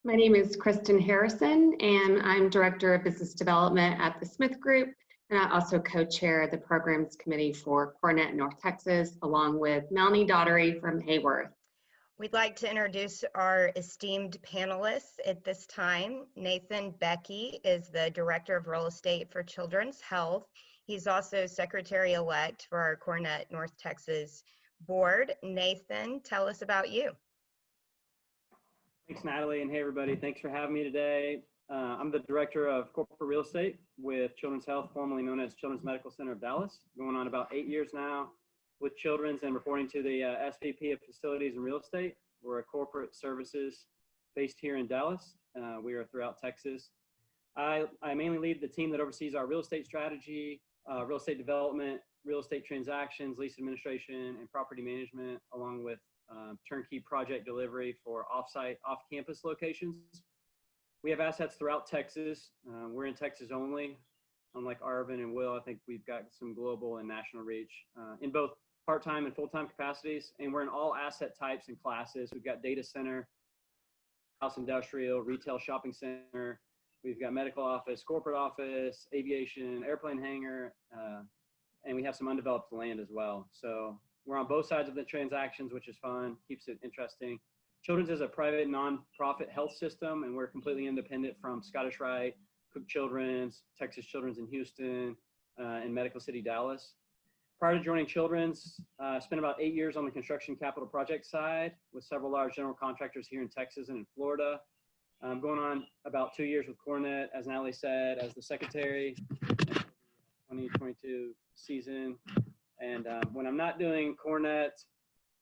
My name is Kristen Harrison, and I'm Director of Business Development at the Smith Group, and I also co-chair the Programs Committee for CoreNet North Texas, along with Melanie Daughtery from Hayworth. We'd like to introduce our esteemed panelists at this time. Nathan Becky is the Director of Real Estate for Children's Health. He's also Secretary-elect for our CoreNet North Texas Board. Nathan, tell us about you. Thanks, Natalie, and hey, everybody. Thanks for having me today. I'm the Director of Corporate Real Estate with Children's Health, formerly known as Children's Medical Center of Dallas, going on about 8 years now with Children's and reporting to the SVP of Facilities and Real Estate. We're a corporate services based here in Dallas. We are throughout Texas. I mainly lead the team that oversees our real estate strategy, real estate development, real estate transactions, lease administration, and property management, along with turnkey project delivery for off-site, off-campus locations. We have assets throughout Texas. We're in Texas only. Unlike Arvind and Will, I think we've got some global and national reach in both part-time and full-time capacities, and we're in all asset types and classes. We've got data center, house industrial, retail shopping center. We've got medical office, corporate office, aviation, airplane hangar, and we have some undeveloped land as well. So we're on both sides of the transactions, which is fun, keeps it interesting. Children's is a private nonprofit health system, and we're completely independent from Scottish Rite, Cook Children's, Texas Children's in Houston, and Medical City, Dallas. Prior to joining Children's, I spent about 8 years on the construction capital project side with several large general contractors here in Texas and in Florida. I'm going on about 2 years with CoreNet, as Natalie said, as the secretary, 2022 season. And when I'm not doing CoreNet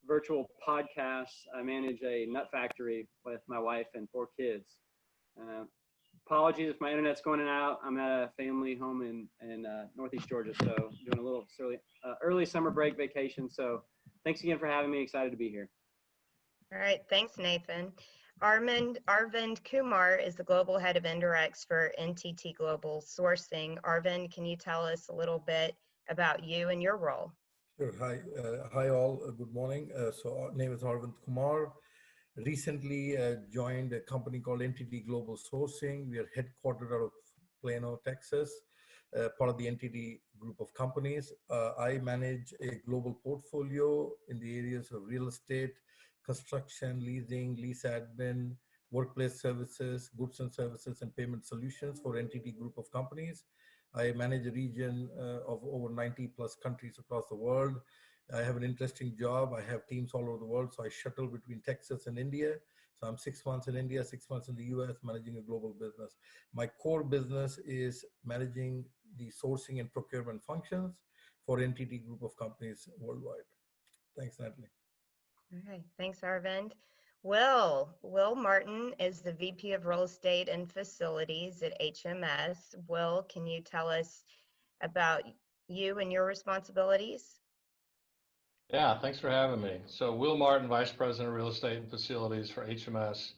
virtual podcasts, I manage a nut factory with my wife and 4 kids. Apologies if my internet's going in and out. I'm at a family home in Northeast Georgia, so doing a little early summer break vacation. So thanks again for having me. Excited to be here. All right, thanks, Nathan. Arvind Kumar is the Global Head of Indirects for NTT Global Sourcing. Arvind, can you tell us a little bit about you and your role? Sure. Hi all. Good morning. So our name is Arvind Kumar. Recently joined a company called NTT Global Sourcing. We are headquartered out of Plano, Texas, part of the NTT group of companies. I manage a global portfolio in the areas of real estate, construction, leasing, lease admin, workplace services, goods and services, and payment solutions for NTT group of companies. I manage a region of over 90 plus countries across the world. I have an interesting job. I have teams all over the world. So I shuttle between Texas and India. So I'm 6 months in India, 6 months in the US, managing a global business. My core business is managing the sourcing and procurement functions for NTT group of companies worldwide. Thanks, Natalie. All right, thanks, Arvind. Will Martin is the VP of Real Estate and Facilities at HMS. Will, can you tell us about you and your responsibilities? Yeah, thanks for having me. So Will Martin, Vice President of Real Estate and Facilities for HMS.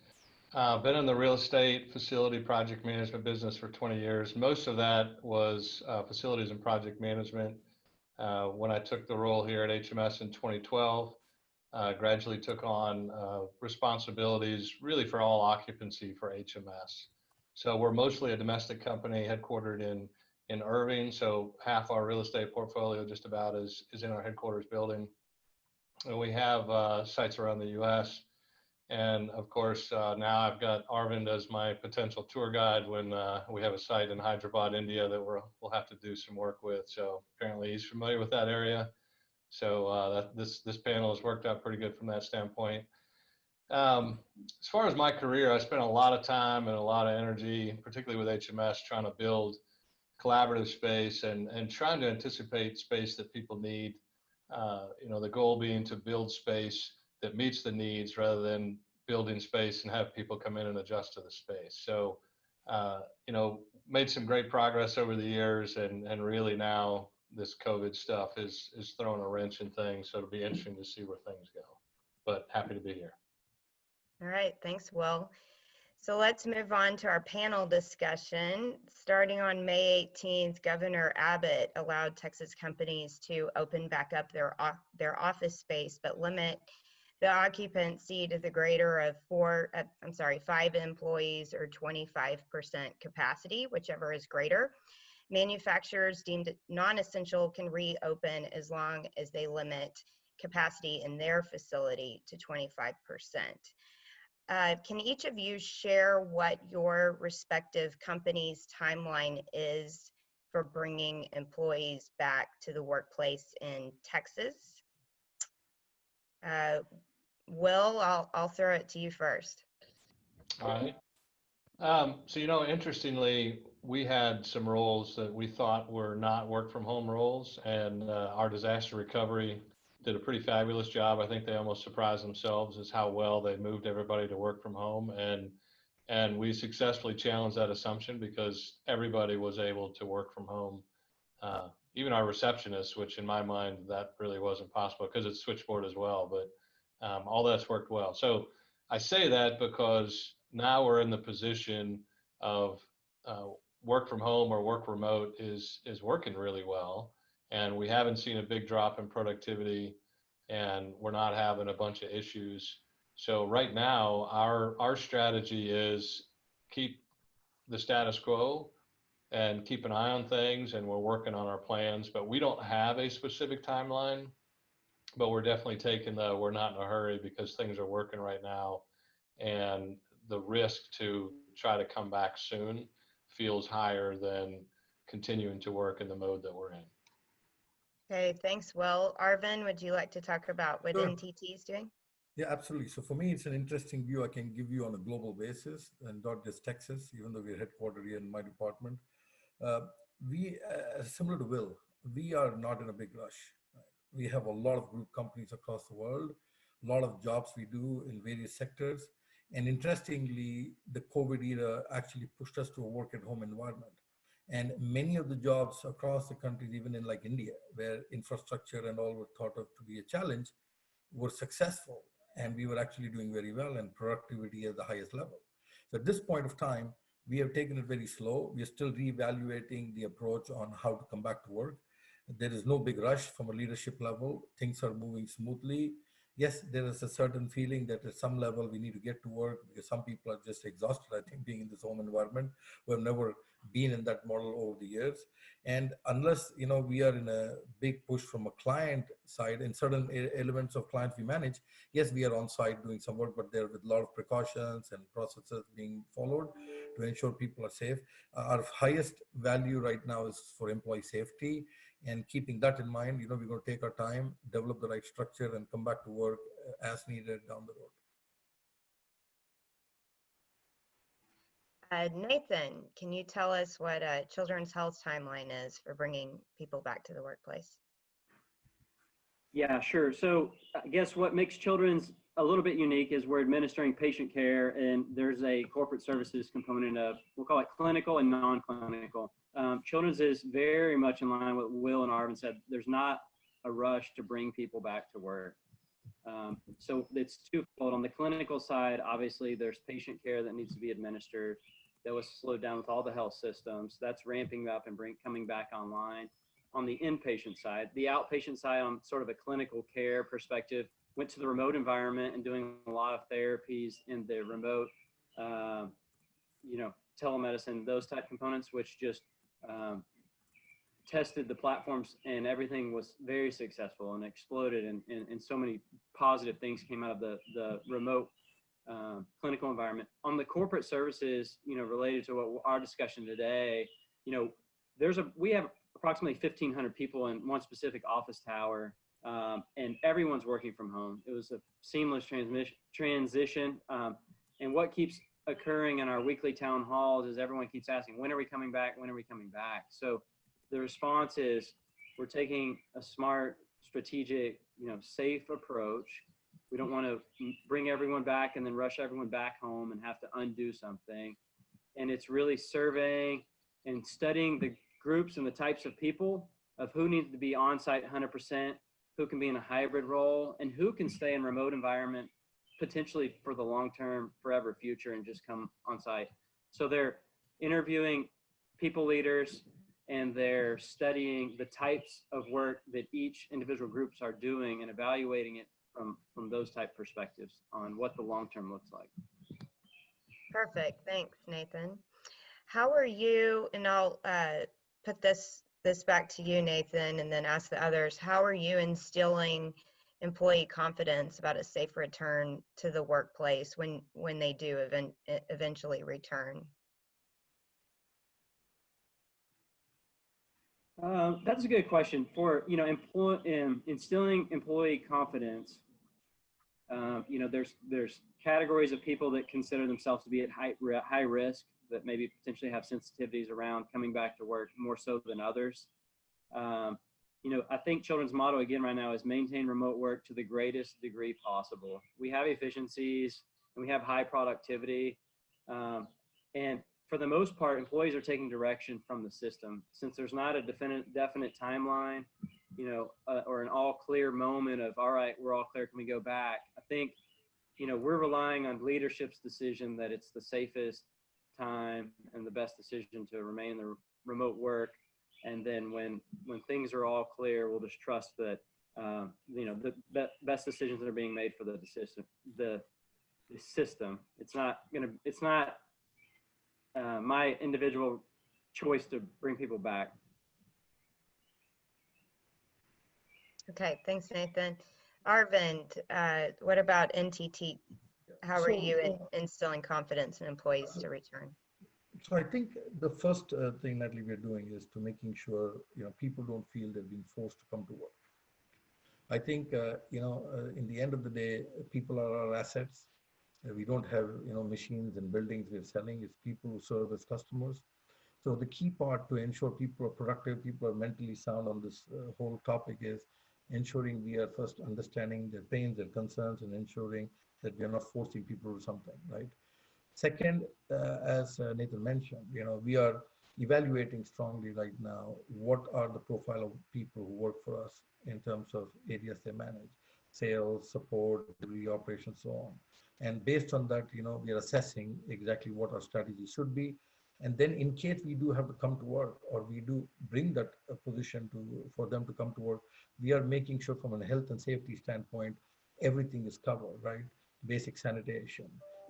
Been in the real estate facility project management business for 20 years. Most of that was facilities and project management. When I took the role here at HMS in 2012, gradually took on responsibilities really for all occupancy for HMS. So we're mostly a domestic company headquartered in Irving. So half our real estate portfolio just about is in our headquarters building. And we have sites around the US. And of course, now I've got Arvind as my potential tour guide when we have a site in Hyderabad, India that we'll have to do some work with. So apparently he's familiar with that area. So this panel has worked out pretty good from that standpoint. As far as my career, I spent a lot of time and a lot of energy, particularly with HMS, trying to build collaborative space and trying to anticipate space that people need. The goal being to build space that meets the needs rather than building space and have people come in and adjust to the space. So, made some great progress over the years, and really now this COVID stuff is throwing a wrench in things. So it'll be interesting to see where things go, but happy to be here. All right, thanks, Will. So let's move on to our panel discussion. Starting on May 18th, Governor Abbott allowed Texas companies to open back up their office space, but limit The occupancy to the greater of 5 employees or 25% capacity, whichever is greater. Manufacturers deemed non-essential can reopen as long as they limit capacity in their facility to 25%. Can each of you share what your respective company's timeline is for bringing employees back to the workplace in Texas? Will, I'll throw it to you first. All right. So, interestingly, we had some roles that we thought were not work from home roles, and our disaster recovery did a pretty fabulous job. I think they almost surprised themselves as how well they moved everybody to work from home. And we successfully challenged that assumption because everybody was able to work from home. Even our receptionists, which in my mind, that really wasn't possible because it's switchboard as well, but all that's worked well. So I say that because now we're in the position of work from home or work remote is working really well. And we haven't seen a big drop in productivity, and we're not having a bunch of issues. So right now, our strategy is keep the status quo and keep an eye on things, and we're working on our plans, but we don't have a specific timeline, but we're definitely taking we're not in a hurry because things are working right now, and the risk to try to come back soon feels higher than continuing to work in the mode that we're in. Okay, thanks, Will. Arvind, would you like to talk about what Sure. NTT is doing? Yeah, absolutely. So for me, it's an interesting view I can give you on a global basis, and not just Texas, even though we're headquartered here in my department. Similar to Will, we are not in a big rush. Right? We have a lot of group companies across the world, a lot of jobs we do in various sectors. And interestingly, the COVID era actually pushed us to a work at home environment. And many of the jobs across the countries, even in like India, where infrastructure and all were thought of to be a challenge, were successful. And we were actually doing very well and productivity at the highest level. So at this point of time, we have taken it very slow. We are still reevaluating the approach on how to come back to work. There is no big rush from a leadership level. Things are moving smoothly. Yes, there is a certain feeling that at some level we need to get to work because some people are just exhausted, I think, being in this home environment. We've never been in that model over the years. And unless, we are in a big push from a client side in certain elements of clients we manage, yes, we are on site doing some work, but there with a lot of precautions and processes being followed to ensure people are safe. Our highest value right now is for employee safety. And keeping that in mind, we're going to take our time, develop the right structure, and come back to work as needed down the road. Nathan, can you tell us what Children's Health timeline is for bringing people back to the workplace? Yeah, sure. So I guess what makes Children's a little bit unique is we're administering patient care, and there's a corporate services component of, we'll call it clinical and non-clinical. Children's is very much in line with what Will and Arvind said. There's not a rush to bring people back to work. So it's twofold. On the clinical side, obviously there's patient care that needs to be administered that was slowed down with all the health systems. That's ramping up and coming back online. On the inpatient side, the outpatient side, on sort of a clinical care perspective, went to the remote environment and doing a lot of therapies in the remote, telemedicine, those type components, which just tested the platforms, and everything was very successful and exploded, and so many positive things came out of the remote clinical environment. On the corporate services, related to what our discussion today, we have approximately 1,500 people in one specific office tower, and everyone's working from home. It was a seamless transition. And what keeps occurring in our weekly town halls is everyone keeps asking, when are we coming back? When are we coming back? So the response is we're taking a smart, strategic, safe approach. We don't want to bring everyone back and then rush everyone back home and have to undo something. And it's really surveying and studying the groups and the types of people of who needs to be on site 100%, who can be in a hybrid role, and who can stay in remote environment potentially for the long-term, forever future and just come on site. So they're interviewing people leaders, and they're studying the types of work that each individual groups are doing and evaluating it from those type perspectives on what the long term looks like. Perfect. Thanks, Nathan. How are you, and I'll put this back to you, Nathan, and then ask the others, how are you instilling employee confidence about a safe return to the workplace when they do eventually return? That's a good question. For instilling employee confidence, there's categories of people that consider themselves to be at high risk, that maybe potentially have sensitivities around coming back to work more so than others. I think Children's motto again right now is maintain remote work to the greatest degree possible. We have efficiencies and we have high productivity, and for the most part, employees are taking direction from the system. Since there's not a definite timeline, or an all clear moment of, all right, we're all clear, can we go back? I think, we're relying on leadership's decision that it's the safest time and the best decision to remain in the remote work. And then when things are all clear, we'll just trust that, the best decisions that are being made for the system. It's not my individual choice to bring people back. Okay, thanks, Nathan. Arvind, what about NTT? How are you instilling confidence in employees to return? So I think the first thing, Natalie, we're doing is to making sure people don't feel they're being forced to come to work. I think in the end of the day, people are our assets. We don't have machines and buildings we're selling. It's people who serve as customers. So the key part to ensure people are productive, people are mentally sound on this whole topic is ensuring we are first understanding their pains, their concerns, and ensuring that we are not forcing people to do something, right? Second, as Nathan mentioned, we are evaluating strongly right now what are the profile of people who work for us in terms of areas they manage, sales, support, delivery, operations, so on. And based on that, we are assessing exactly what our strategy should be. And then in case we do have to come to work, or we do bring that position for them to come to work, we are making sure from a health and safety standpoint, everything is covered, right? Basic sanitation,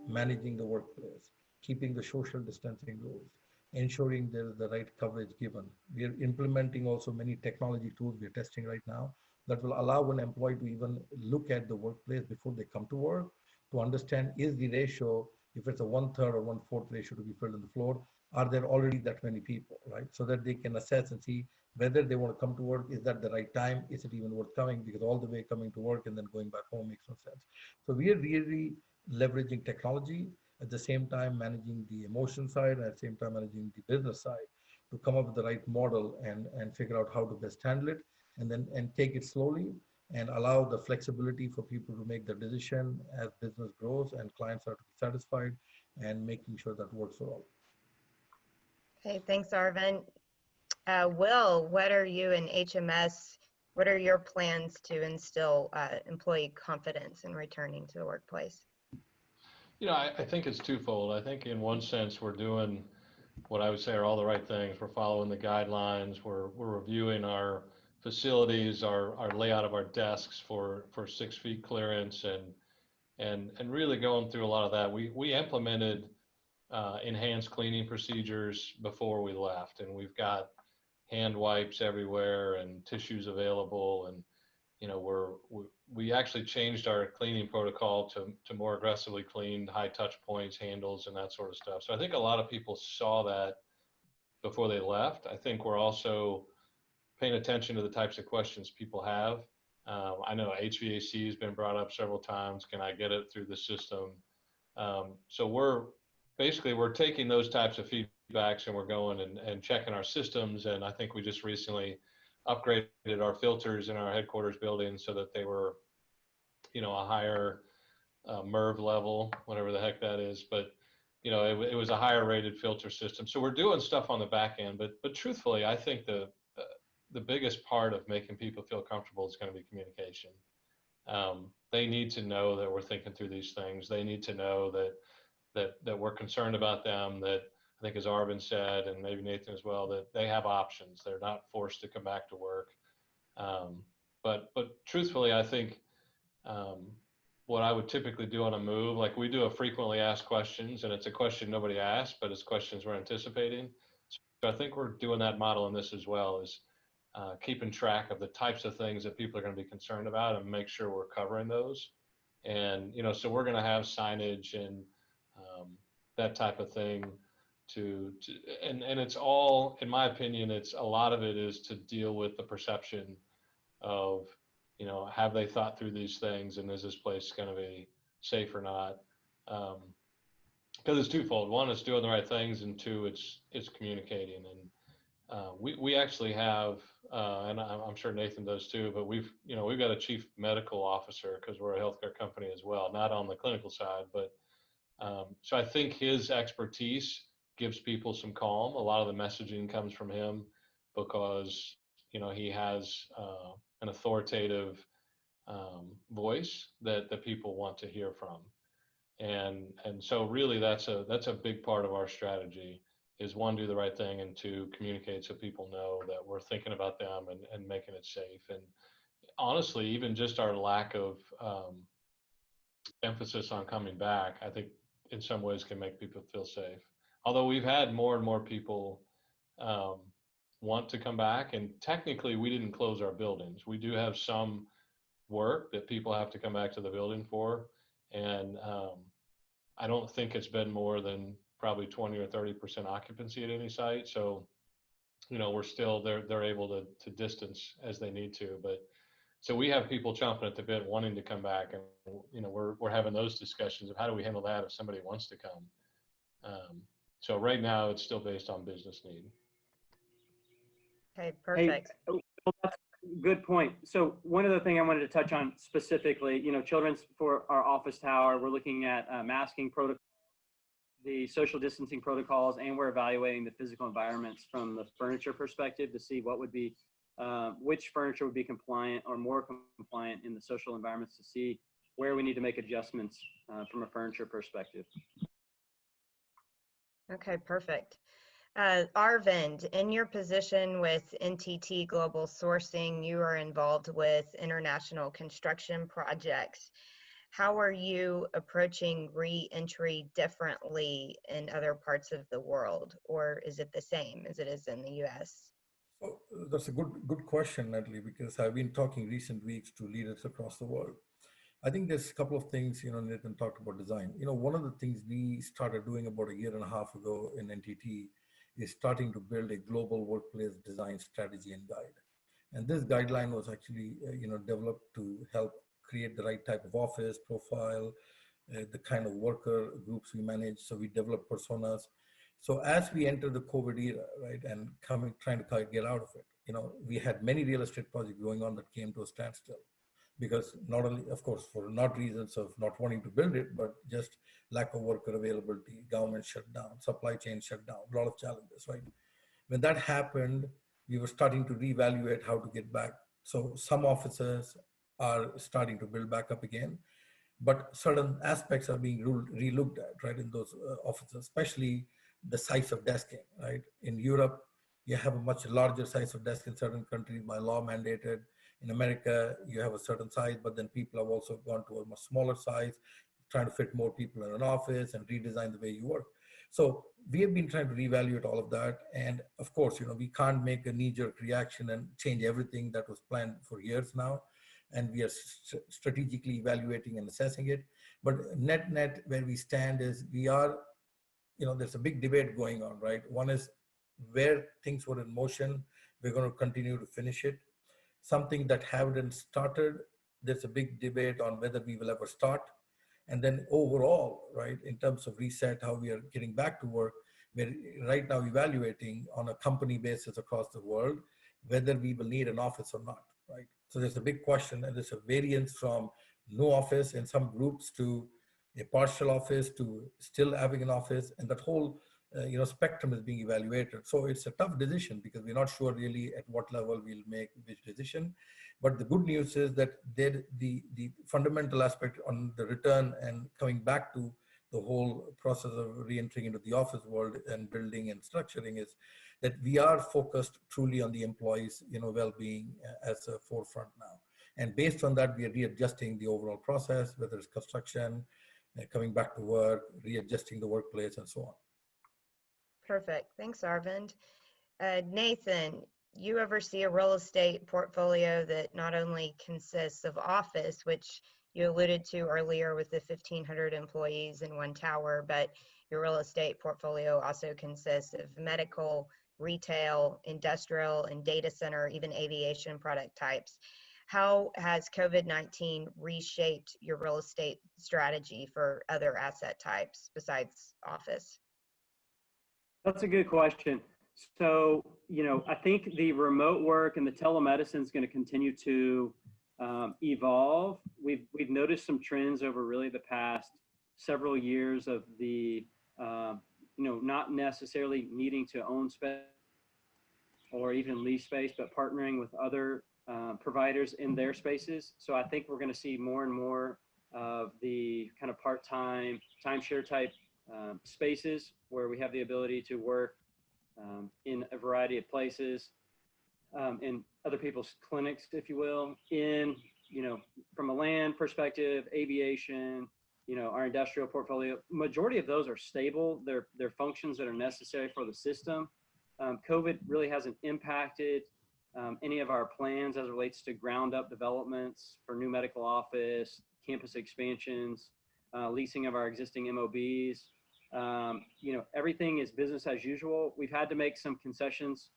managing the workplace, keeping the social distancing rules, ensuring there is the right coverage given. We are implementing also many technology tools we're testing right now that will allow an employee to even look at the workplace before they come to work to understand, is the ratio, if it's a 1/3 or 1/4 ratio to be filled on the floor, are there already that many people, right? So that they can assess and see whether they want to come to work, is that the right time? Is it even worth coming? Because all the way coming to work and then going back home makes no sense. So we are really leveraging technology, at the same time managing the emotion side, and at the same time managing the business side to come up with the right model and figure out how to best handle it, and take it slowly and allow the flexibility for people to make the decision as business grows and clients are to be satisfied, and making sure that works for all. Okay, thanks, Arvind. Will, what are you in HMS? What are your plans to instill employee confidence in returning to the workplace? I think it's twofold. I think in one sense, we're doing what I would say are all the right things. We're following the guidelines. We're reviewing our facilities, our layout of our desks for 6 feet clearance, and really going through a lot of that. We implemented enhanced cleaning procedures before we left, and we've got hand wipes everywhere and tissues available, and we actually changed our cleaning protocol to more aggressively clean high touch points, handles, and that sort of stuff. So I think a lot of people saw that before they left. I think we're also paying attention to the types of questions people have. I know HVAC has been brought up several times. Can I get it through the system? So we're taking those types of feedbacks and we're going and checking our systems. And I think we just recently upgraded our filters in our headquarters building so that they were, a higher MERV level, whatever the heck that is. But, it was a higher rated filter system. So we're doing stuff on the back end. But truthfully, I think the biggest part of making people feel comfortable is going to be communication. They need to know that we're thinking through these things. They need to know that we're concerned about them, that I think, as Arvind said, and maybe Nathan as well, that they have options. They're not forced to come back to work. But truthfully, I think what I would typically do on a move, like we do a frequently asked questions, and it's a question nobody asked, but it's questions we're anticipating. So I think we're doing that model in this as well, is keeping track of the types of things that people are going to be concerned about and make sure we're covering those. And, so we're going to have signage and that type of thing and it's all, in my opinion, a lot of it is to deal with the perception of, have they thought through these things, and is this place going to be safe or not? Because it's twofold. One, it's doing the right things, and two, it's communicating. And we actually have, and I'm sure Nathan does too, but we've got a chief medical officer because we're a healthcare company as well, not on the clinical side, but so I think his expertise gives people some calm. A lot of the messaging comes from him because, he has an authoritative voice that people want to hear from. And so really that's a big part of our strategy is, one, do the right thing, and two, communicate so people know that we're thinking about them and making it safe. And honestly, even just our lack of emphasis on coming back, I think in some ways can make people feel safe. Although we've had more and more people want to come back, and technically we didn't close our buildings. We do have some work that people have to come back to the building for, and I don't think it's been more than probably 20 or 30% occupancy at any site. So, we're still they're able to distance as they need to, but so we have people chomping at the bit wanting to come back, and we're having those discussions of how do we handle that if somebody wants to come. So right now it's still based on business need. Okay, perfect. Hey, well, that's a good point. So one other thing I wanted to touch on specifically, children's, for our office tower, we're looking at masking protocols, the social distancing protocols, and we're evaluating the physical environments from the furniture perspective to see what would be, which furniture would be compliant or more compliant in the social environments, to see where we need to make adjustments from a furniture perspective. Okay, perfect. Arvind, in your position with NTT Global Sourcing, you are involved with international construction projects. How are you approaching re-entry differently in other parts of the world, or is it the same as it is in the US? Oh, that's a good question, Natalie, because I've been talking recent weeks to leaders across the world. I think there's a couple of things, Nathan talked about design. One of the things we started doing about a year and a half ago in NTT is starting to build a global workplace design strategy and guide. And this guideline was actually, developed to help create the right type of office profile, the kind of worker groups we manage. So we develop personas. So as we enter the COVID era, right, and trying to get out of it, we had many real estate projects going on that came to a standstill. Because not only, of course, for not reasons of not wanting to build it, but just lack of worker availability, government shut down, supply chain shut down, a lot of challenges, right? When that happened, we were starting to reevaluate how to get back. So some offices are starting to build back up again, but certain aspects are being re-looked at, right, in those offices, especially the size of desking, right? In Europe, you have a much larger size of desk in certain countries by law mandated. In America, you have a certain size, but then people have also gone to a much smaller size, trying to fit more people in an office and redesign the way you work. So we have been trying to reevaluate all of that. And of course, we can't make a knee-jerk reaction and change everything that was planned for years now. And we are strategically evaluating and assessing it. But net, where we stand is we are, there's a big debate going on, right? One is where things were in motion, we're going to continue to finish it. Something that haven't started, there's a big debate on whether we will ever start. And then overall, right, in terms of reset, how we are getting back to work, we're right now evaluating on a company basis across the world, whether we will need an office or not, right? So there's a big question, and there's a variance from no office in some groups to a partial office to still having an office, and that whole spectrum is being evaluated. So it's a tough decision because we're not sure really at what level we'll make which decision. But the good news is that the fundamental aspect on the return and coming back to the whole process of re-entering into the office world and building and structuring is that we are focused truly on the employees' well-being as a forefront now. And based on that, we are readjusting the overall process, whether it's construction, coming back to work, readjusting the workplace, and so on. Perfect. Thanks, Arvind. Nathan, you oversee a real estate portfolio that not only consists of office, which you alluded to earlier with the 1,500 employees in one tower, but your real estate portfolio also consists of medical, retail, industrial, and data center, even aviation product types. How has COVID-19 reshaped your real estate strategy for other asset types besides office? That's a good question. So, I think the remote work and the telemedicine is going to continue to evolve. We've noticed some trends over really the past several years of the, not necessarily needing to own space or even lease space, but partnering with other providers in their spaces. So I think we're going to see more and more of the kind of part-time, timeshare type spaces where we have the ability to work in a variety of places, in other people's clinics, if you will, in, from a land perspective, aviation, our industrial portfolio. Majority of those are stable. They're functions that are necessary for the system. COVID really hasn't impacted any of our plans as it relates to ground up developments for new medical office, campus expansions, leasing of our existing MOBs. Everything is business as usual. We've had to make some concessions.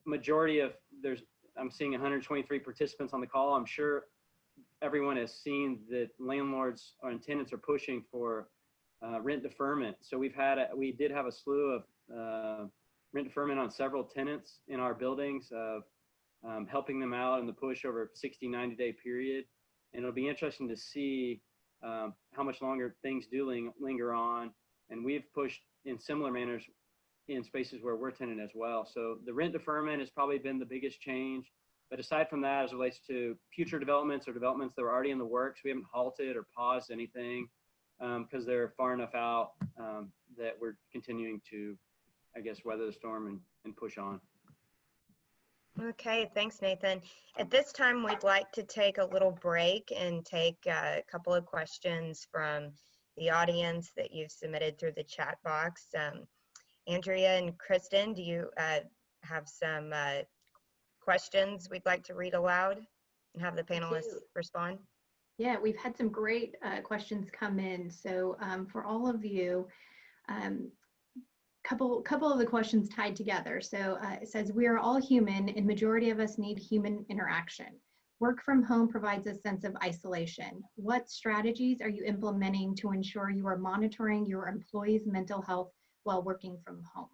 Majority of I'm seeing 123 participants on the call. I'm sure everyone has seen that landlords and tenants are pushing for rent deferment. So we did have a slew of rent deferment on several tenants in our buildings of helping them out in the push over a 60, 90-day period. And it'll be interesting to see how much longer things do linger on. And we've pushed in similar manners in spaces where we're tenant as well. So the rent deferment has probably been the biggest change. But aside from that, as it relates to future developments or developments that are already in the works, we haven't halted or paused anything because they're far enough out that we're continuing to, I guess, weather the storm and push on. Okay, thanks, Nathan. At this time, we'd like to take a little break and take a couple of questions from the audience that you've submitted through the chat box. Andrea and Kristen, do you have some questions we'd like to read aloud and have the panelists respond? Yeah, we've had some great questions come in. So for all of you, couple of the questions tied together. So it says, we are all human and majority of us need human interaction. Work from home provides a sense of isolation. What strategies are you implementing to ensure you are monitoring your employees' mental health while working from home?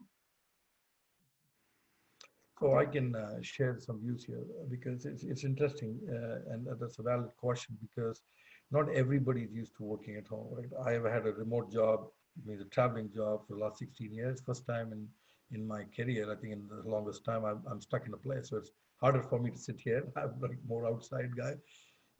So I can share some views here because it's interesting and that's a valid question because not everybody is used to working at home, right? I have had a remote job, a traveling job for the last 16 years. First time in my career, I think in the longest time, I'm stuck in a place. So it's harder for me to sit here. I'm like more outside guy.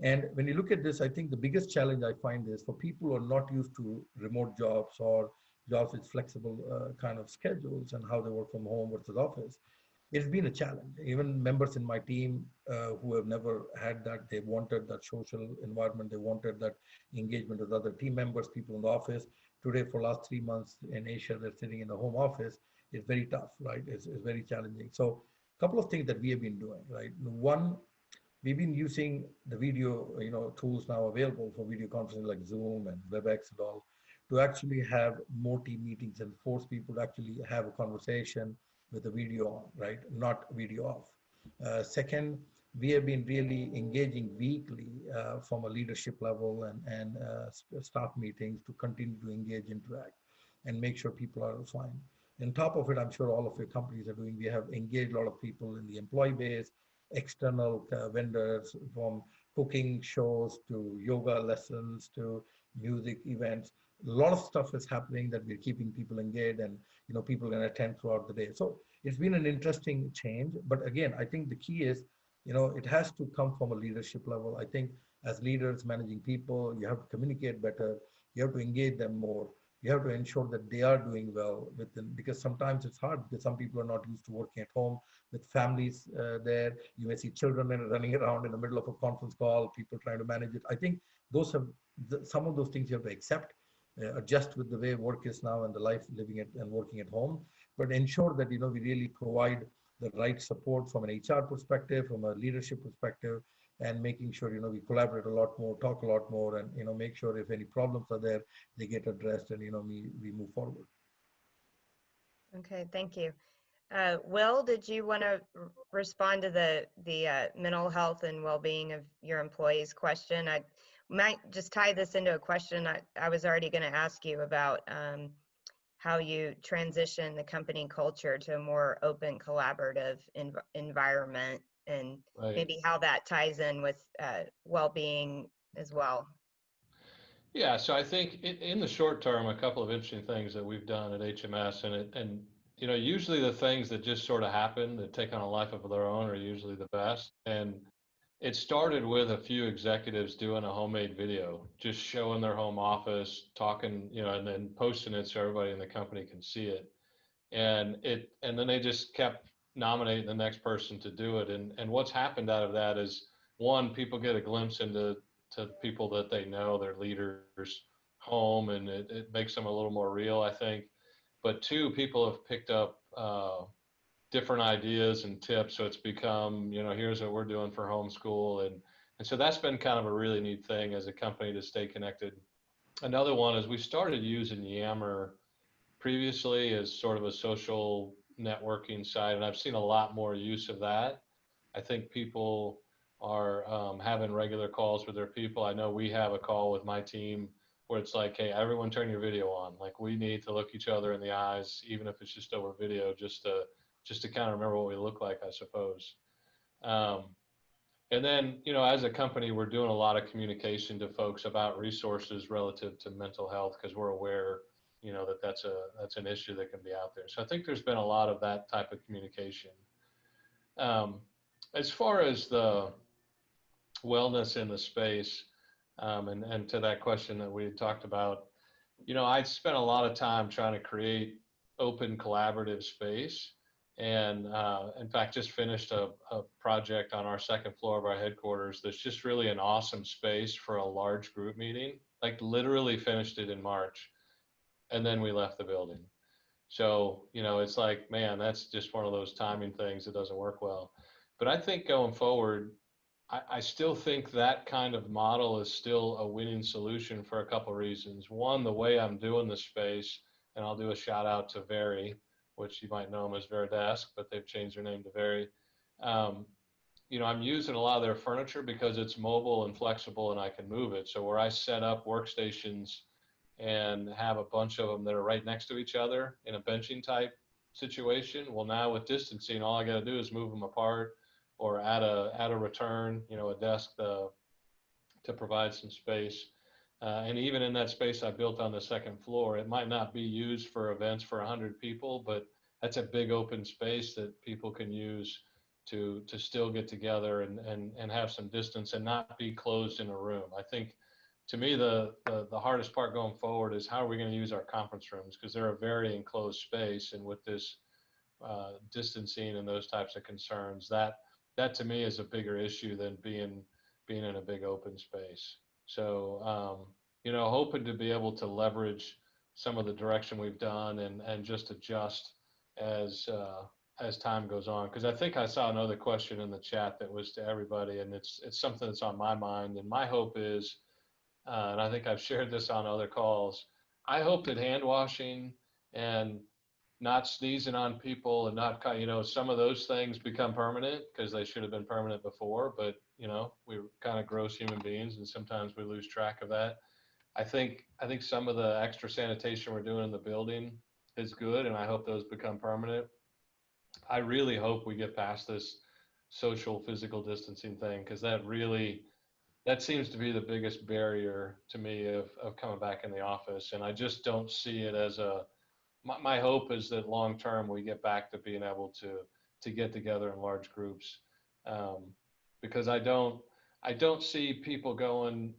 And when you look at this, I think the biggest challenge I find is for people who are not used to remote jobs or jobs with flexible kind of schedules and how they work from home versus office. It's been a challenge. Even members in my team who have never had that, they wanted that social environment, they wanted that engagement with other team members, people in the office. Today, for the last 3 months in Asia, they're sitting in the home office. It's very tough, right? It's very challenging. So a couple of things that we have been doing, right? One, we've been using the video tools now available for video conferencing like Zoom and WebEx and all to actually have more team meetings and force people to actually have a conversation with the video on, right? Not video off. Second, we have been really engaging weekly from a leadership level and staff meetings to continue to engage, interact, and make sure people are fine. On top of it, I'm sure all of your companies are doing, we have engaged a lot of people in the employee base, external vendors, from cooking shows to yoga lessons to music events. A lot of stuff is happening that we're keeping people engaged and people can attend throughout the day. So it's been an interesting change. But again, I think the key is, it has to come from a leadership level. I think as leaders managing people, you have to communicate better. You have to engage them more. you have to ensure that they are doing well within, because sometimes it's hard because some people are not used to working at home with families there. You may see children running around in the middle of a conference call, people trying to manage it. I think those have some of those things you have to accept, adjust with the way work is now and the life living it and working at home, but ensure that, we really provide the right support from an HR perspective, from a leadership perspective, and making sure, we collaborate a lot more, talk a lot more, and, make sure if any problems are there, they get addressed, and, we move forward. Okay, thank you. Will, did you want to respond to the mental health and well-being of your employees question? I might just tie this into a question I was already going to ask you about how you transition the company culture to a more open, collaborative environment, and Right. maybe how that ties in with well-being as well. Yeah, so I think in the short term, a couple of interesting things that we've done at HMS, and usually the things that just sort of happen that take on a life of their own are usually the best. And it started with a few executives doing a homemade video, just showing their home office, talking, and then posting it so everybody in the company can see it. And then they just kept nominating the next person to do it. And what's happened out of that is, one, people get a glimpse into people that they know, their leaders' home, and it makes them a little more real, I think. But two, people have picked up different ideas and tips. So it's become, here's what we're doing for homeschool. And so that's been kind of a really neat thing as a company to stay connected. Another one is we started using Yammer previously as sort of a social networking site, and I've seen a lot more use of that. I think people are having regular calls with their people. I know we have a call with my team where it's like, hey, everyone turn your video on. Like, we need to look each other in the eyes, even if it's just over video, just to kind of remember what we look like, I suppose. And then, as a company, we're doing a lot of communication to folks about resources relative to mental health, because we're aware, that's an issue that can be out there. So I think there's been a lot of that type of communication. As far as the wellness in the space, and to that question that we had talked about, I spent a lot of time trying to create open collaborative space. And in fact, just finished a project on our second floor of our headquarters that's just really an awesome space for a large group meeting. Like, literally finished it in March, and then we left the building. So, it's like, man, that's just one of those timing things that doesn't work well. But I think going forward, I still think that kind of model is still a winning solution for a couple of reasons. One, the way I'm doing the space, and I'll do a shout out to Very, which you might know them as Veridesk, but they've changed their name to Very. I'm using a lot of their furniture because it's mobile and flexible and I can move it. So where I set up workstations and have a bunch of them that are right next to each other in a benching type situation, well, now with distancing, all I got to do is move them apart, or add a return, a desk to provide some space. And even in that space I built on the second floor, it might not be used for events for 100 people, but that's a big open space that people can use to still get together and have some distance and not be closed in a room. I think, to me, the hardest part going forward is how are we going to use our conference rooms, because they're a very enclosed space, and with this distancing and those types of concerns, that to me is a bigger issue than being in a big open space. So, hoping to be able to leverage some of the direction we've done and just adjust as time goes on. Because I think I saw another question in the chat that was to everybody, and it's something that's on my mind. And my hope is, and I think I've shared this on other calls, I hope that hand washing and not sneezing on people and not, some of those things become permanent, because they should have been permanent before, but, we're kind of gross human beings and sometimes we lose track of that. I think some of the extra sanitation we're doing in the building is good, and I hope those become permanent. I really hope we get past this social physical distancing thing, because that seems to be the biggest barrier to me of coming back in the office. And I just don't see it as my hope is that long term we get back to being able to get together in large groups, because I don't see people going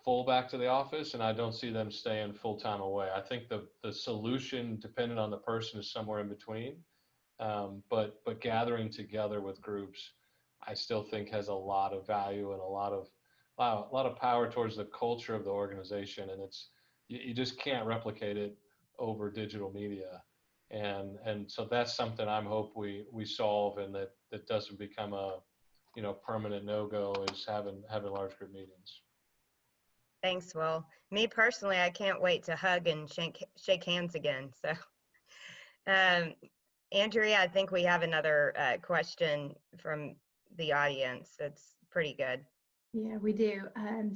full back to the office, and I don't see them staying full-time away. I think the solution, depending on the person, is somewhere in between. But gathering together with groups, I still think has a lot of value and a lot of power towards the culture of the organization. And you just can't replicate it over digital media. And so that's something I'm hope we solve, and that doesn't become a permanent no-go, is having large group meetings. Thanks, Will. Me personally, I can't wait to hug and shake hands again. So, Andrea, I think we have another question from the audience. It's pretty good. Yeah, we do.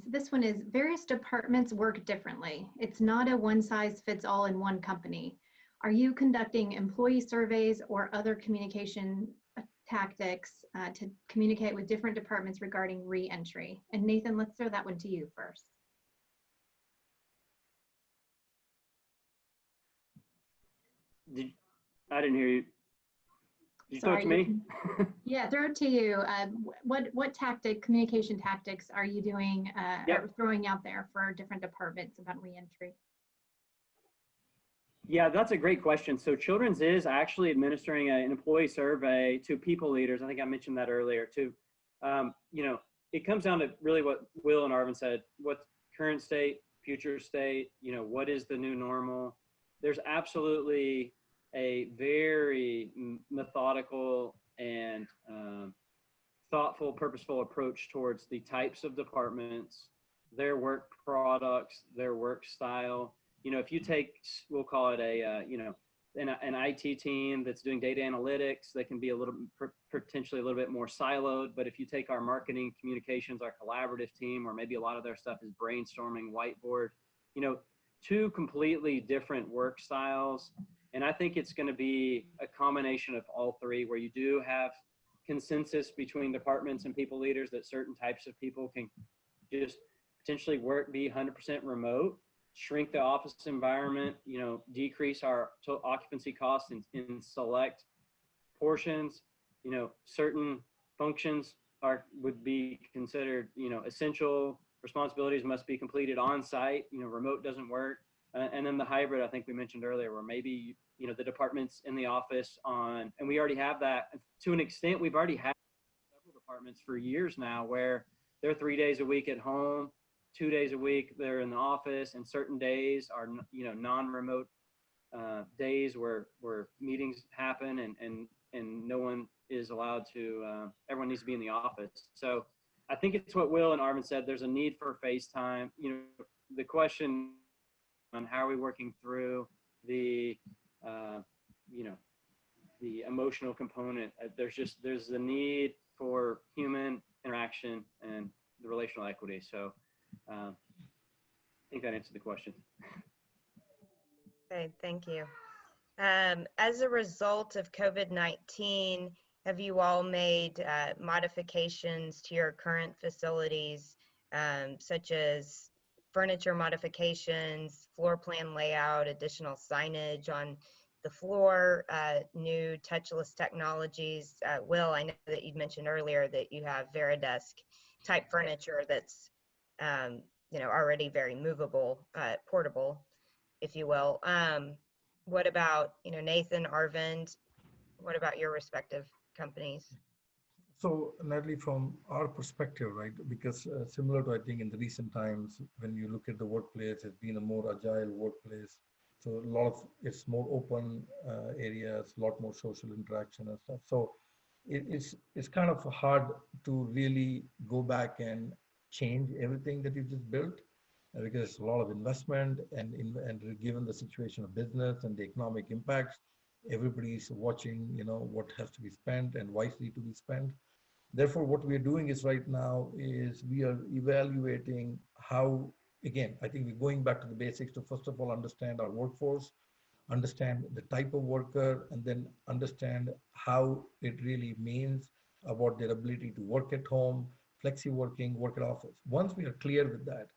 This one is, various departments work differently. It's not a one size fits all in one company. Are you conducting employee surveys or other communication tactics to communicate with different departments regarding re-entry? And Nathan, let's throw that one to you first. I didn't hear you. Did you talk to me? Yeah, throw it to you. What communication tactics are you doing or throwing out there for different departments about reentry? Yeah, that's a great question. So Children's is actually administering an employee survey to people leaders. I think I mentioned that earlier too. It comes down to really what Will and Arvind said: what's current state, future state, what is the new normal? There's absolutely a very methodical and thoughtful, purposeful approach towards the types of departments, their work products, their work style. If you take, we'll call it an IT team that's doing data analytics, they can be potentially a little bit more siloed. But if you take our marketing communications, our collaborative team, or maybe a lot of their stuff is brainstorming, whiteboard, two completely different work styles. And I think it's going to be a combination of all three, where you do have consensus between departments and people leaders that certain types of people can just potentially be 100% remote, shrink the office environment, decrease our occupancy costs in select portions. Certain functions would be considered, essential responsibilities must be completed on site. Remote doesn't work. And then the hybrid, I think we mentioned earlier, where maybe, the department's in the office and we already have that to an extent. We've already had several departments for years now where they're 3 days a week at home, 2 days a week they're in the office, and certain days are, non-remote days where meetings happen and no one is allowed to, everyone needs to be in the office. So I think it's what Will and Arvind said. There's a need for FaceTime. The question on how are we working through the emotional component. There's a need for human interaction and the relational equity. So I think that answered the question. Okay, thank you. As a result of COVID-19, have you all made modifications to your current facilities, such as furniture modifications, floor plan layout, additional signage on the floor, new touchless technologies? Will, I know that you mentioned earlier that you have Veridesk type furniture that's already very movable, portable, if you will. What about, Nathan, Arvind, what about your respective companies? So Natalie, from our perspective, right, because similar to, I think, in the recent times, when you look at the workplace, it's been a more agile workplace. So it's more open areas, a lot more social interaction and stuff. So it's kind of hard to really go back and change everything that you just built, because it's a lot of investment and given the situation of business and the economic impacts, everybody's watching, what has to be spent and wisely to be spent. Therefore, what we are doing is right now is we are evaluating how, again, I think we're going back to the basics to first of all understand our workforce, understand the type of worker, and then understand how it really means about their ability to work at home, flexi working, work at office. Once we are clear with that,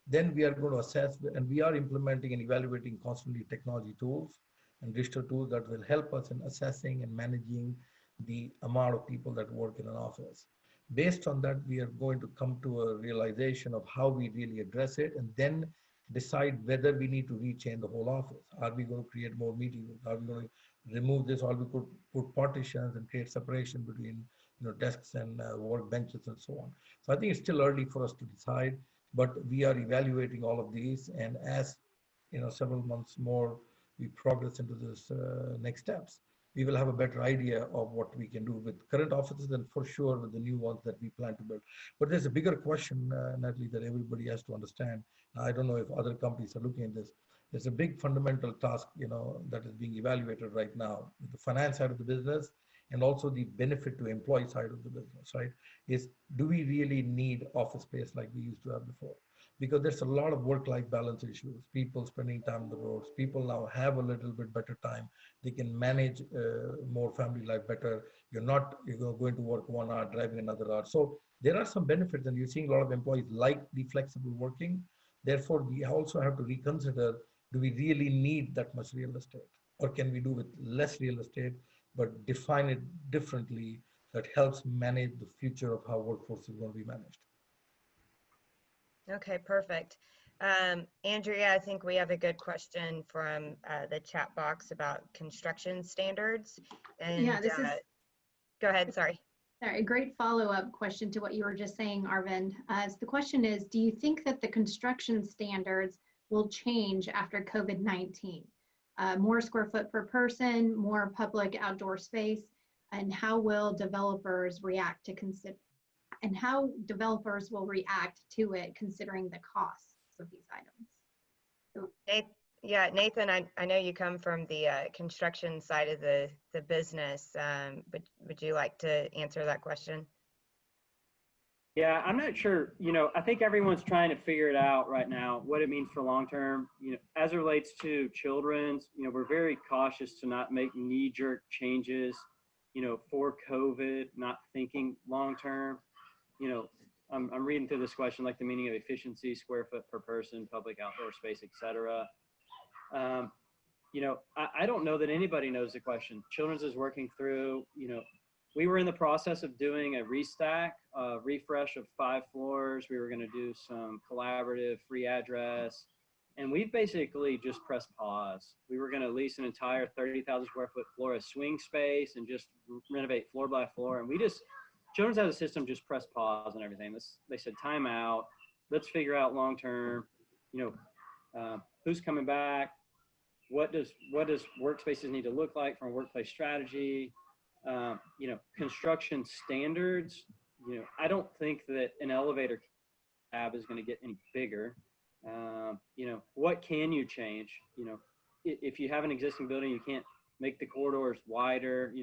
then we are going to assess, and we are implementing and evaluating constantly technology tools and digital tools that will help us in assessing and managing the amount of people that work in an office. Based on that, we are going to come to a realization of how we really address it, and then decide whether we need to rechain the whole office. Are we going to create more meeting rooms? Are we going to remove this? Or we could put partitions and create separation between desks and work benches and so on. So I think it's still early for us to decide, but we are evaluating all of these, and as several months more we progress into this next steps, we will have a better idea of what we can do with current offices and for sure with the new ones that we plan to build. But there's a bigger question, Natalie, that everybody has to understand. I don't know if other companies are looking at this. There's a big fundamental task, that is being evaluated right now. The finance side of the business and also the benefit to employee side of the business, right? Is do we really need office space like we used to have before? Because there's a lot of work-life balance issues, people spending time on the roads, people now have a little bit better time, they can manage more family life better. You're not going to work 1 hour, driving another hour. So there are some benefits, and you're seeing a lot of employees like the flexible working. Therefore, we also have to reconsider, do we really need that much real estate? Or can we do with less real estate, but define it differently that helps manage the future of how workforce is going to be managed? Okay, perfect. Andrea, I think we have a good question from the chat box about construction standards. And Yeah, this is go ahead, sorry. a great follow-up question to what you were just saying, Arvind. So the question is, do you think that the construction standards will change after COVID-19? More square foot per person, more public outdoor space, and how will developers react to how developers will react to it considering the costs of these items? Yeah, Nathan, I know you come from the construction side of the business, but would you like to answer that question? Yeah, I'm not sure. I think everyone's trying to figure it out right now, what it means for long term. As it relates to children's, we're very cautious to not make knee-jerk changes, for COVID, not thinking long term. I'm reading through this question, like the meaning of efficiency, square foot per person, public outdoor space, etc. I don't know that anybody knows the question. Children's is working through, we were in the process of doing a refresh of 5 floors. We were going to do some collaborative free address, and we basically just pressed pause. We were going to lease an entire 30,000 square foot floor of swing space and just renovate floor by floor. And Children's as a system just pressed pause on everything. They said, time out. Let's figure out long term, who's coming back. What does workspaces need to look like from a workplace strategy? Construction standards. I don't think that an elevator cab is going to get any bigger. What can you change? If you have an existing building, you can't make the corridors wider.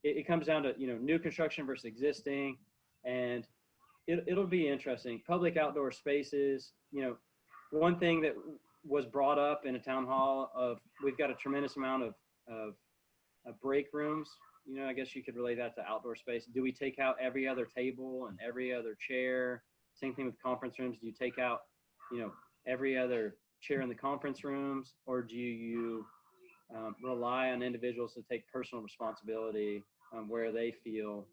It comes down to new construction versus existing, and it'll be interesting. Public outdoor spaces. One thing that was brought up in a town hall of we've got a tremendous amount of break rooms. I guess you could relate that to outdoor space. Do we take out every other table and every other chair? Same thing with conference rooms. Do you take out every other chair in the conference rooms, or do you rely on individuals to take personal responsibility where they feel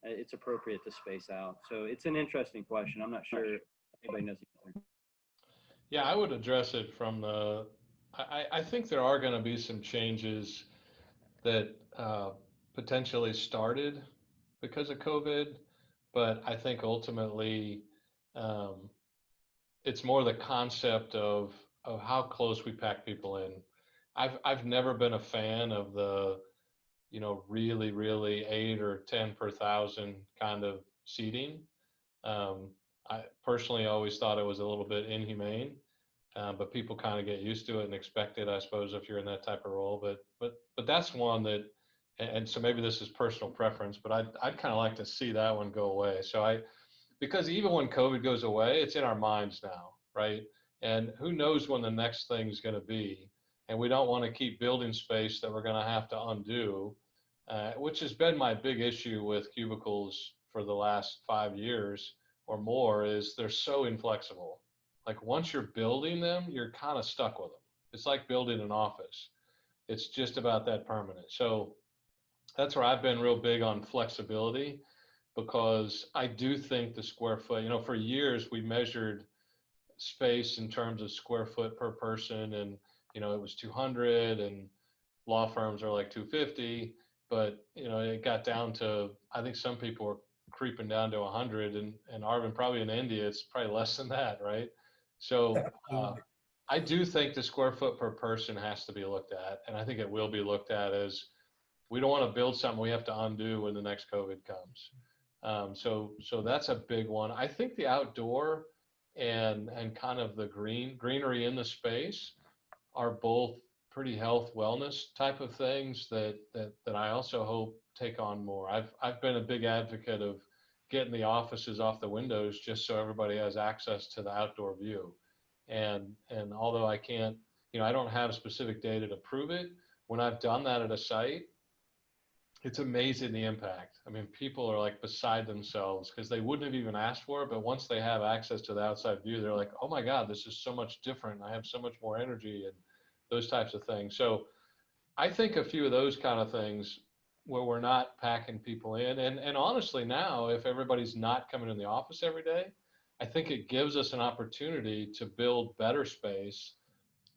it's appropriate to space out? So it's an interesting question. I'm not sure anybody knows the answer. Yeah, I would address it from I think there are going to be some changes that potentially started because of COVID, but I think ultimately it's more the concept of how close we pack people in. I've never been a fan of the really 8 or 10 per thousand kind of seating. I personally always thought it was a little bit inhumane, but people kind of get used to it and expect it, I suppose, if you're in that type of role. But that's one that, and so maybe this is personal preference, but I'd kind of like to see that one go away. So because even when COVID goes away, it's in our minds now, right? And who knows when the next thing's going to be. And we don't want to keep building space that we're going to have to undo, which has been my big issue with cubicles for the last 5 years or more, is they're so inflexible. Like once you're building them, you're kind of stuck with them. It's like building an office. It's just about that permanent. So that's where I've been real big on flexibility. because I do think the square foot, for years we measured space in terms of square foot per person, and it was 200, and law firms are like 250, but it got down to, I think some people were creeping down to 100, and Arvind, probably in India it's probably less than that, right? So Absolutely. I do think the square foot per person has to be looked at, and I think it will be looked at, as we don't want to build something we have to undo when the next COVID comes. So that's a big one. I think the outdoor and kind of the greenery in the space are both pretty health wellness type of things that I also hope take on more. I've been a big advocate of getting the offices off the windows just so everybody has access to the outdoor view. And although I can't, I don't have specific data to prove it, when I've done that at a site, it's amazing the impact. I mean, people are like beside themselves because they wouldn't have even asked for it, but once they have access to the outside view, they're like, oh my God, this is so much different. I have so much more energy, and those types of things. So I think a few of those kind of things where we're not packing people in, and honestly now, if everybody's not coming in the office every day, I think it gives us an opportunity to build better space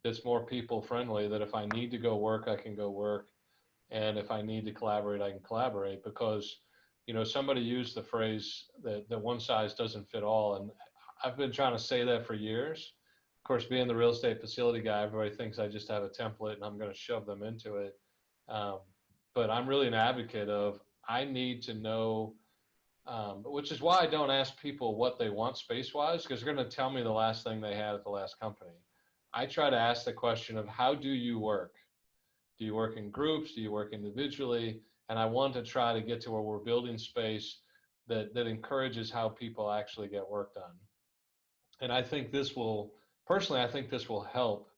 that's more people friendly, that if I need to go work, I can go work. And if I need to collaborate, I can collaborate, because, somebody used the phrase that one size doesn't fit all. And I've been trying to say that for years. Of course, being the real estate facility guy, everybody thinks I just have a template and I'm going to shove them into it. But I'm really an advocate of, I need to know, which is why I don't ask people what they want space-wise, because they're going to tell me the last thing they had at the last company. I try to ask the question of, how do you work? Do you work in groups? Do you work individually? And I want to try to get to where we're building space that encourages how people actually get work done. And I think this will, personally, I think this will help,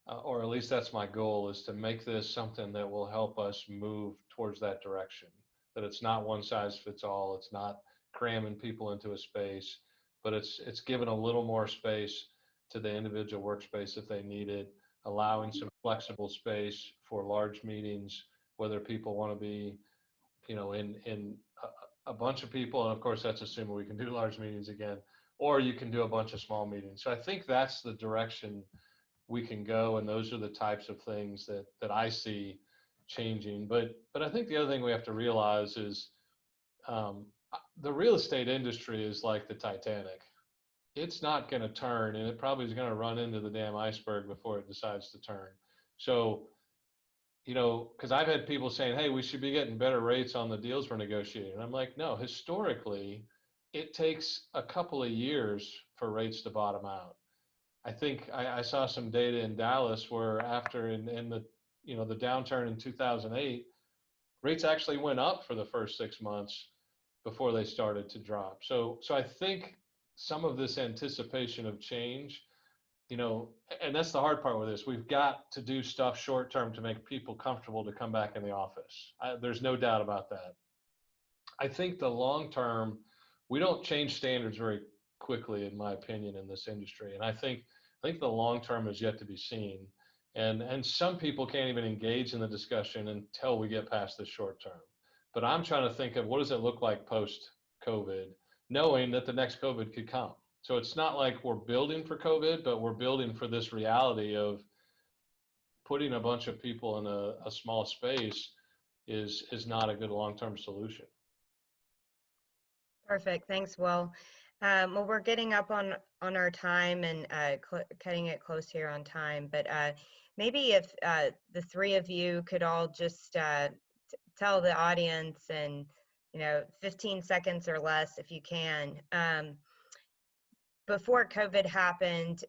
or at least that's my goal, is to make this something that will help us move towards that direction. That it's not one size fits all. It's not cramming people into a space, but it's giving a little more space to the individual workspace if they need it, allowing some flexible space for large meetings, whether people want to be, in a bunch of people. And of course, that's assuming we can do large meetings again, or you can do a bunch of small meetings. So I think that's the direction we can go. And those are the types of things that I see changing. But I think the other thing we have to realize is, the real estate industry is like the Titanic. It's not going to turn, and it probably is going to run into the damn iceberg before it decides to turn. So, because I've had people saying, hey, we should be getting better rates on the deals we're negotiating. And I'm like, no, historically, it takes a couple of years for rates to bottom out. I think I saw some data in Dallas where after in the, the downturn in 2008, rates actually went up for the first 6 months before they started to drop. So I think some of this anticipation of change, and that's the hard part with this. We've got to do stuff short term to make people comfortable to come back in the office. There's no doubt about that. I think the long term, we don't change standards very quickly, in my opinion, in this industry. And I think the long term is yet to be seen. And some people can't even engage in the discussion until we get past the short term. But I'm trying to think of, what does it look like post-COVID, knowing that the next COVID could come. So it's not like we're building for COVID, but we're building for this reality of putting a bunch of people in a small space is not a good long-term solution. Perfect. Thanks, Will. Well, we're getting up on our time and cutting it close here on time, but maybe if the three of you could all just tell the audience in 15 seconds or less, if you can. Before COVID happened,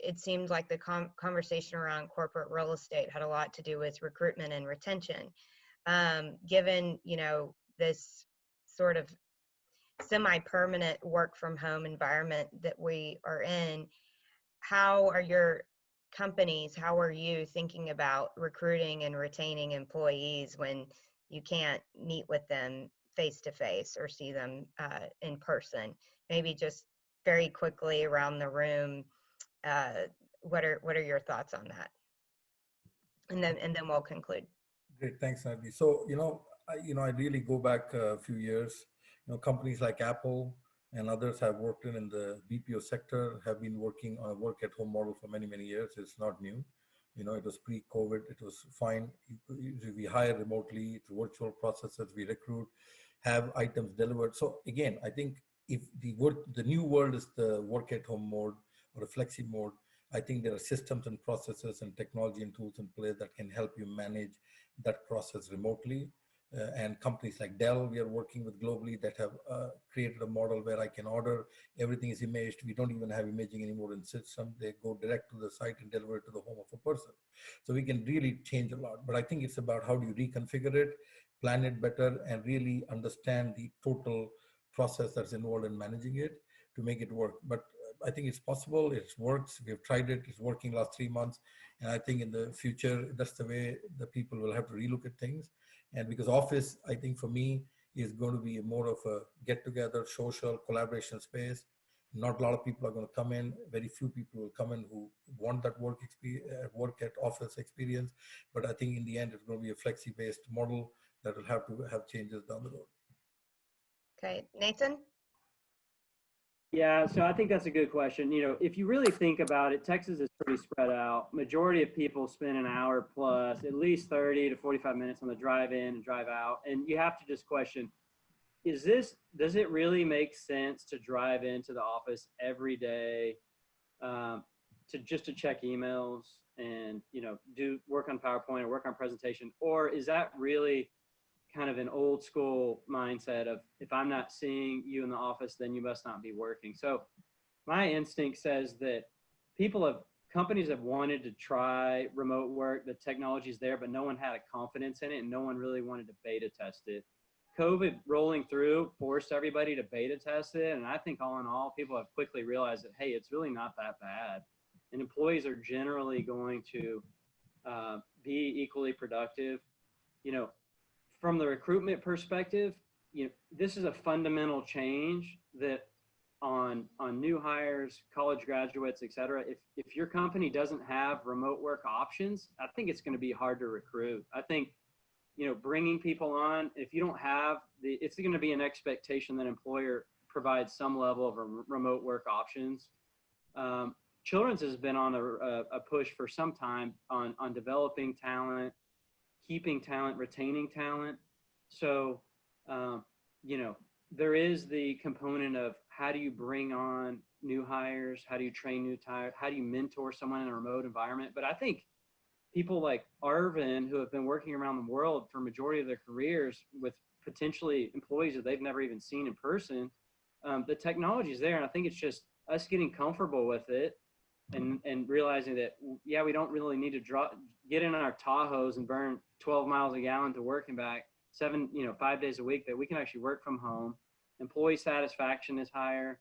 it seemed like the conversation around corporate real estate had a lot to do with recruitment and retention. Given, this sort of semi-permanent work from home environment that we are in, how are your companies, how are you thinking about recruiting and retaining employees when you can't meet with them face to face or see them in person? Maybe just very quickly around the room, what are your thoughts on that? And then we'll conclude. Great, thanks, Nadi. So, I really go back a few years. Companies like Apple and others have worked in the BPO sector, have been working on a work at home model for many, many years. It's not new. It was pre-COVID, it was fine. We hire remotely, it's virtual processes, we recruit, have items delivered. So again, I think if the new world is the work at home mode or a flexi mode, I think there are systems and processes and technology and tools in place that can help you manage that process remotely. And companies like Dell, we are working with globally, that have created a model where I can order, everything is imaged. We don't even have imaging anymore in system. They go direct to the site and deliver it to the home of a person. So we can really change a lot. But I think it's about how do you reconfigure it, plan it better, and really understand the total process that's involved in managing it to make it work. But I think it's possible, it works, we've tried it, it's working last 3 months. And I think in the future, that's the way the people will have to relook at things. And because office, I think for me, is going to be more of a get-together, social collaboration space. Not a lot of people are going to come in. Very few people will come in who want that work at office experience. But I think in the end, it's going to be a flexi-based model that will have to have changes down the road. Okay, Nathan? Yeah, so I think that's a good question. If you really think about it, Texas is pretty spread out. Majority of people spend an hour plus, at least 30 to 45 minutes on the drive in and drive out. And you have to just question, does it really make sense to drive into the office every day to check emails and, do work on PowerPoint or work on presentation? Or is that really kind of an old school mindset of, if I'm not seeing you in the office, then you must not be working? So my instinct says that companies have wanted to try remote work, the technology's there, but no one had a confidence in it and no one really wanted to beta test it. COVID rolling through forced everybody to beta test it. And I think all in all, people have quickly realized that, hey, it's really not that bad. And employees are generally going to be equally productive. From the recruitment perspective, this is a fundamental change that on new hires, college graduates, et cetera, if your company doesn't have remote work options, I think it's going to be hard to recruit. I think, bringing people on, if you don't have it's going to be an expectation that employer provides some level of remote work options. Children's has been on a push for some time on developing talent, keeping talent, retaining talent. So, there is the component of how do you bring on new hires? How do you train new hires? How do you mentor someone in a remote environment? But I think people like Arvind, who have been working around the world for a majority of their careers with potentially employees that they've never even seen in person, the technology is there. And I think it's just us getting comfortable with it and realizing that, yeah, we don't really need to get in our Tahoes and burn 12 miles a gallon to work and back 5 days a week, that we can actually work from home. Employee satisfaction is higher,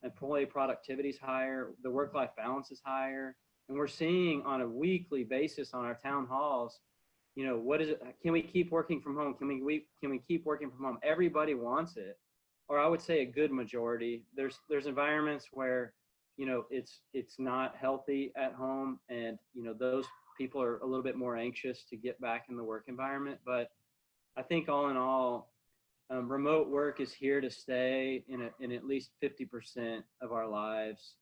employee productivity is higher, the work-life balance is higher. And we're seeing on a weekly basis on our town halls, what is it? Can we keep working from home? Can we keep working from home? Everybody wants it, or I would say a good majority. There's environments where, it's not healthy at home, and those people are a little bit more anxious to get back in the work environment. But I think all in all, remote work is here to stay in at least 50% of our lives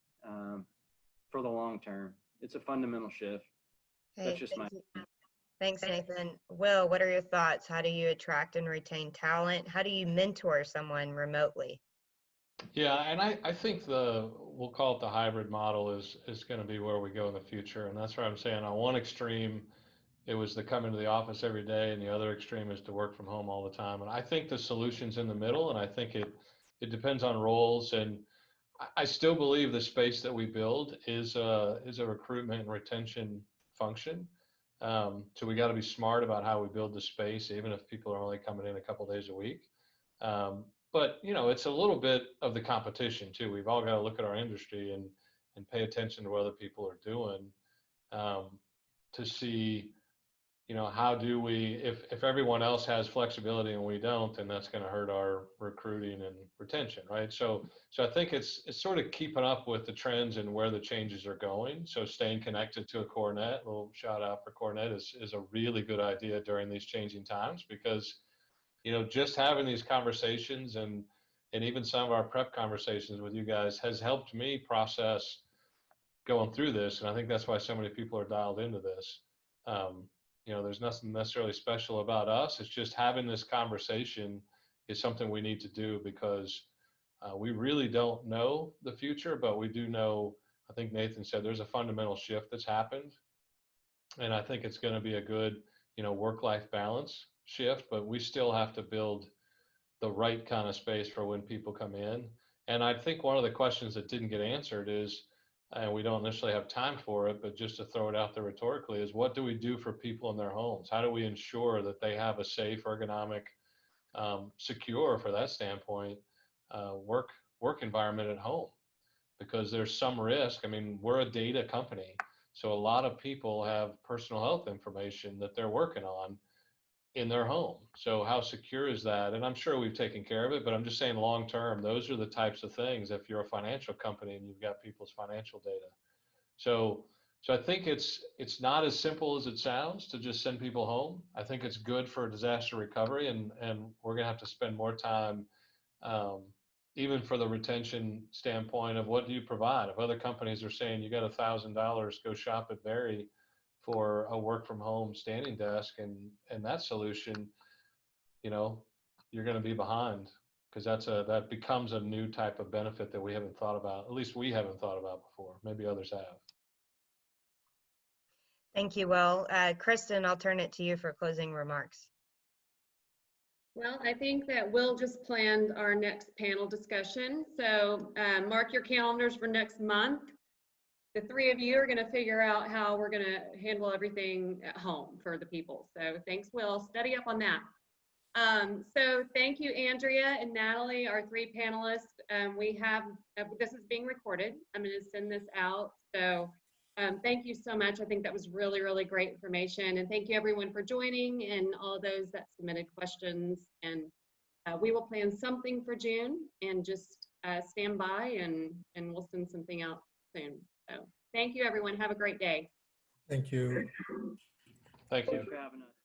for the long term. It's a fundamental shift. That's just my opinion. Thanks, Nathan. Will, what are your thoughts? How do you attract and retain talent? How do you mentor someone remotely? Yeah, and I think we'll call it the hybrid model is going to be where we go in the future. And that's where I'm saying on one extreme, it was to come into the office every day, and the other extreme is to work from home all the time. And I think the solution's in the middle, and I think it depends on roles. And I still believe the space that we build is a recruitment and retention function. So we got to be smart about how we build the space, even if people are only coming in a couple days a week. But it's a little bit of the competition too. We've all got to look at our industry and pay attention to what other people are doing to see, how do we, if everyone else has flexibility and we don't, then that's going to hurt our recruiting and retention, right? So I think it's sort of keeping up with the trends and where the changes are going. So staying connected to a CoreNet, a little shout out for CoreNet, is a really good idea during these changing times, because just having these conversations and and even some of our prep conversations with you guys has helped me process going through this. And I think that's why so many people are dialed into this. You know, there's nothing necessarily special about us. It's just having this conversation is something we need to do because we really don't know the future, but we do know, I think Nathan said, there's a fundamental shift that's happened. And I think it's going to be a good, you know, work-life balance shift, but we still have to build the right kind of space for when people come in. And I think one of the questions that didn't get answered is, and we don't necessarily have time for it, but just to throw it out there rhetorically, is what do we do for people in their homes? How do we ensure that they have a safe, ergonomic, secure, for that standpoint, work environment at home? Because there's some risk. I mean, we're a data company, so a lot of people have personal health information that they're working on in their home. So how secure is that? And I'm sure we've taken care of it, but I'm just saying long term, those are the types of things if you're a financial company and you've got people's financial data. So I think it's not as simple as it sounds to just send people home. I think it's good for disaster recovery, and we're gonna have to spend more time even for the retention standpoint of what do you provide. If other companies are saying you got $1,000, go shop at Berry for a work from home standing desk and that solution, you know, you're going to be behind because that becomes a new type of benefit that we haven't thought about. At least we haven't thought about before. Maybe others have. Thank you, Will. Kristen, I'll turn it to you for closing remarks. Well, I think that Will just planned our next panel discussion. So mark your calendars for next month. The three of you are going to figure out how we're going to handle everything at home for the people. So thanks, Will. Study up on that. So thank you, Andrea and Natalie, our three panelists. This is being recorded. I'm going to send this out. So thank you so much. I think that was really, really great information. And thank you everyone for joining and all those that submitted questions. And we will plan something for June and just stand by and we'll send something out soon. So thank you, everyone. Have a great day. Thank you. Thank you. Thanks for having us.